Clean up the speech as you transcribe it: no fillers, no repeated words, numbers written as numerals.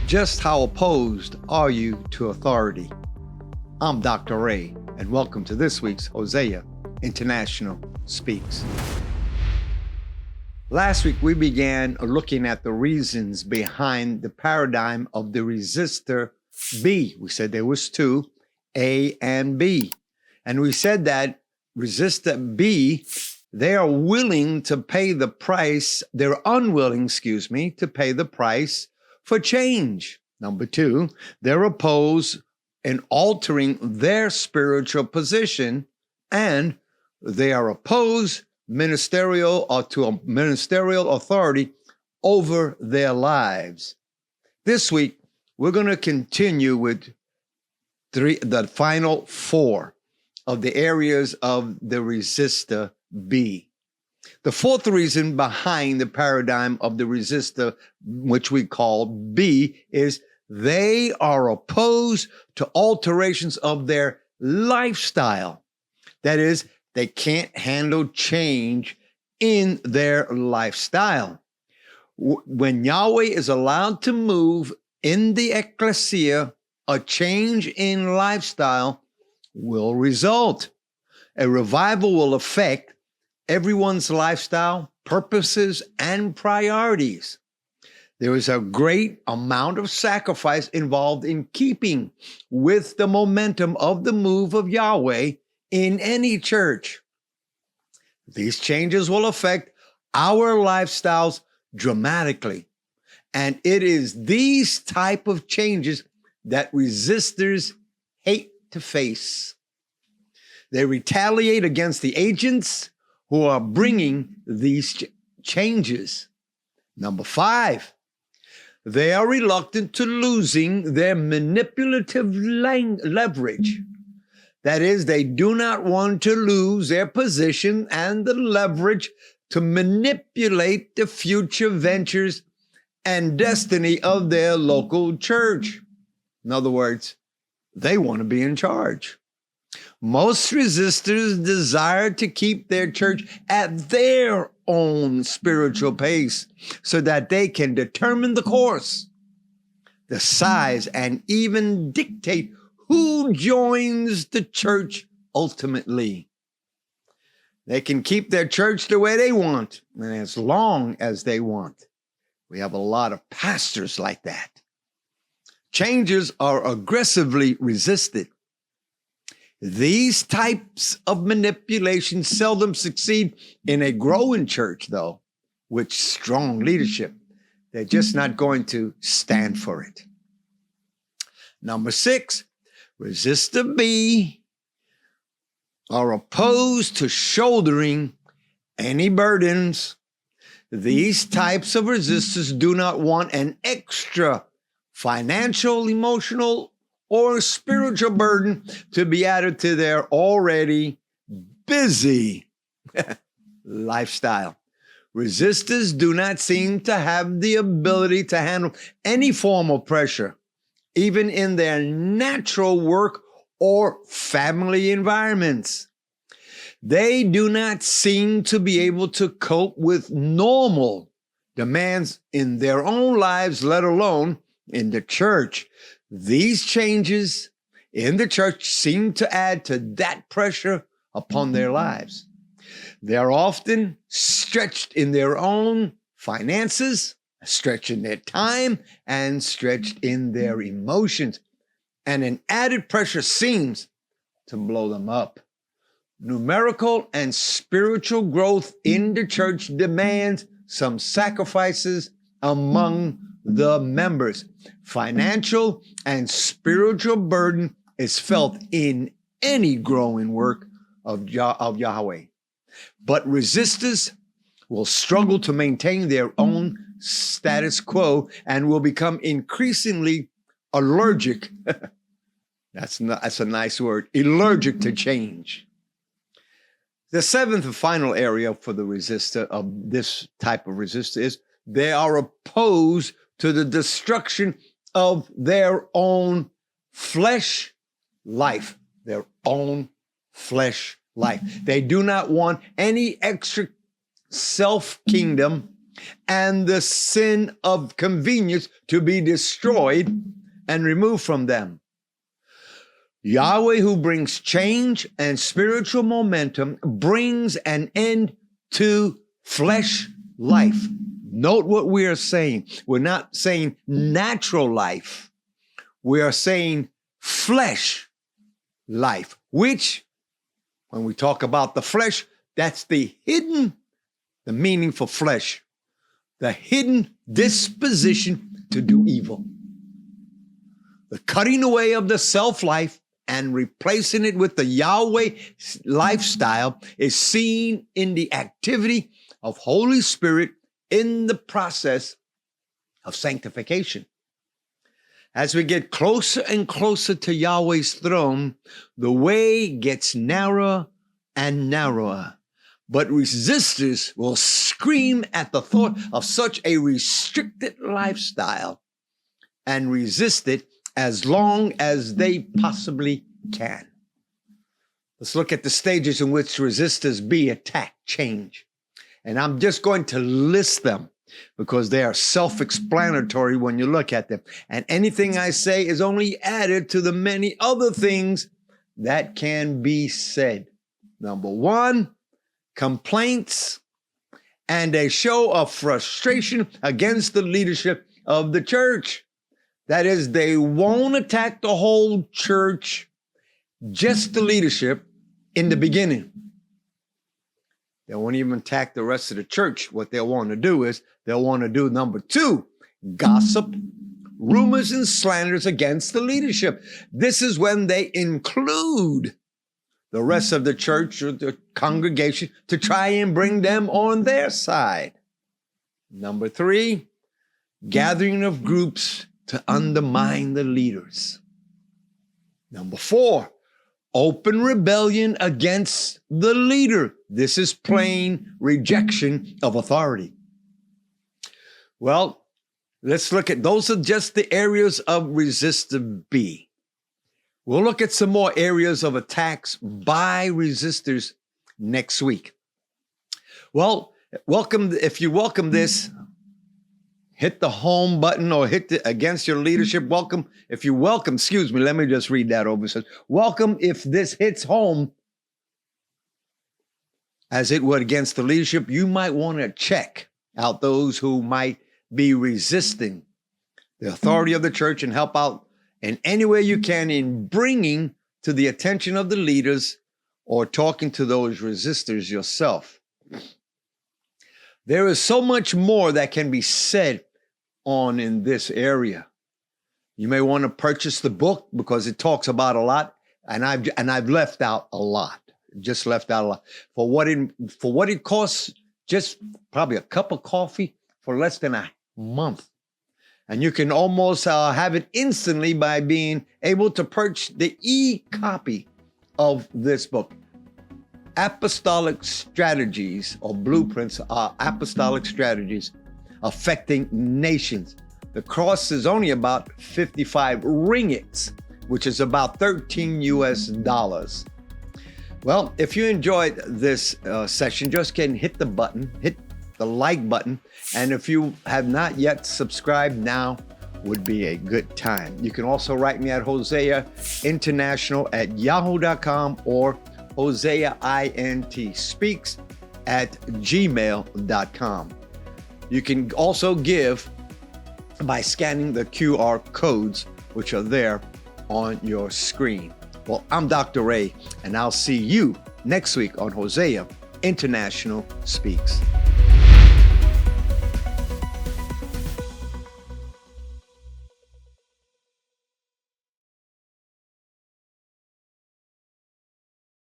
Just how opposed are you to authority? I'm Dr. Ray, and welcome to this week's Hosea International Speaks. Last week, we began looking at the reasons behind the paradigm of the resistor B. We said there was two, A and B. And we said that resistor B, they are willing to pay the price, they're unwilling, to pay the price for change. Number two, they're opposed in altering their spiritual position, and they are opposed ministerial or to a ministerial authority over their lives. This week, we're going to continue with the final four of the areas of the resistor B. The fourth reason behind the paradigm of the resistor, which we call B, is they are opposed to alterations of their lifestyle. That is, they can't handle change in their lifestyle. When Yahweh is allowed to move in the ecclesia, a change in lifestyle will result. A revival will affect everyone's lifestyle, purposes, and priorities. There is a great amount of sacrifice involved in keeping with the momentum of the move of Yahweh in any church. These changes will affect our lifestyles dramatically. And it is these type of changes that resistors hate to face. They retaliate against the agents who are bringing these changes. Number five, they are reluctant to losing their manipulative leverage. That is, they do not want to lose their position and the leverage to manipulate the future ventures and destiny of their local church. In other words, they want to be in charge. Most resistors desire to keep their church at their own spiritual pace so that they can determine the course, the size, and even dictate who joins the church ultimately. They can keep their church the way they want and as long as they want. We have a lot of pastors like that. Changes are aggressively resisted. These types of manipulation seldom succeed in a growing church, though, with strong leadership. They're just not going to stand for it. Number six, resistor B are opposed to shouldering any burdens. These types of resistors do not want an extra financial, emotional, or spiritual burden to be added to their already busy lifestyle. Resistors do not seem to have the ability to handle any form of pressure, even in their natural work or family environments. They do not seem to be able to cope with normal demands in their own lives, let alone in the church. These changes in the church seem to add to that pressure upon their lives. They are often stretched in their own finances, stretched in their time, and stretched in their emotions. And an added pressure seems to blow them up. Numerical and spiritual growth in the church demands some sacrifices among the members. Financial and spiritual burden is felt in any growing work of Yahweh. But resistors will struggle to maintain their own status quo and will become increasingly allergic. That's a nice word, allergic to change. The seventh and final area for the resistor of this type of resistor is they are opposed to the destruction of their own flesh life, their own flesh life. They do not want any extra self-kingdom and the sin of convenience to be destroyed and removed from them. Yahweh, who brings change and spiritual momentum, brings an end to flesh life. Note what we are saying. We're not saying natural life. We are saying flesh life, which, when we talk about the flesh, that's the meaning for flesh, the hidden disposition to do evil. The cutting away of the self-life and replacing it with the Yahweh lifestyle is seen in the activity of Holy Spirit in the process of sanctification. As we get closer and closer to Yahweh's throne, the way gets narrower and narrower. But resistors will scream at the thought of such a restricted lifestyle and resist it as long as they possibly can. Let's look at the stages in which resistors be attack change. And I'm just going to list them because they are self-explanatory when you look at them. And anything I say is only added to the many other things that can be said. Number one, complaints and a show of frustration against the leadership of the church. That is, they won't attack the whole church, just the leadership in the beginning. They won't even attack the rest of the church. What they'll want to do is they'll want to do number two, gossip, rumors, and slanders against the leadership. This is when they include the rest of the church or the congregation to try and bring them on their side. Number three, gathering of groups to undermine the leaders. Number four, open rebellion against the leader. This is plain rejection of authority. Well, let's look at, those are just the areas of resistor B. We'll look at some more areas of attacks by resistors next week. Well, if you welcome this, hit the home button or hit the against your leadership. Welcome. If you welcome, excuse me, let me just read that over. It says, welcome if this hits home as it would against the leadership. You might want to check out those who might be resisting the authority of the church and help out in any way you can in bringing to the attention of the leaders or talking to those resistors yourself. There is so much more that can be said on in this area. You may want to purchase the book because it talks about a lot, and I've left out a lot. Just left out a lot. For what it costs, just probably a cup of coffee for less than a month. And you can almost have it instantly by being able to purchase the e-copy of this book. Apostolic Strategies or Blueprints are apostolic strategies affecting nations. The cost is only about 55 ringgits, which is about $13 US. Well, if you enjoyed this session, just hit the button, hit the like button. And if you have not yet subscribed, now would be a good time. You can also write me at hoseainternational at yahoo.com or hoseaintspeaks at gmail.com. You can also give by scanning the QR codes, which are there on your screen. Well, I'm Dr. Ray, and I'll see you next week on Hosea International Speaks.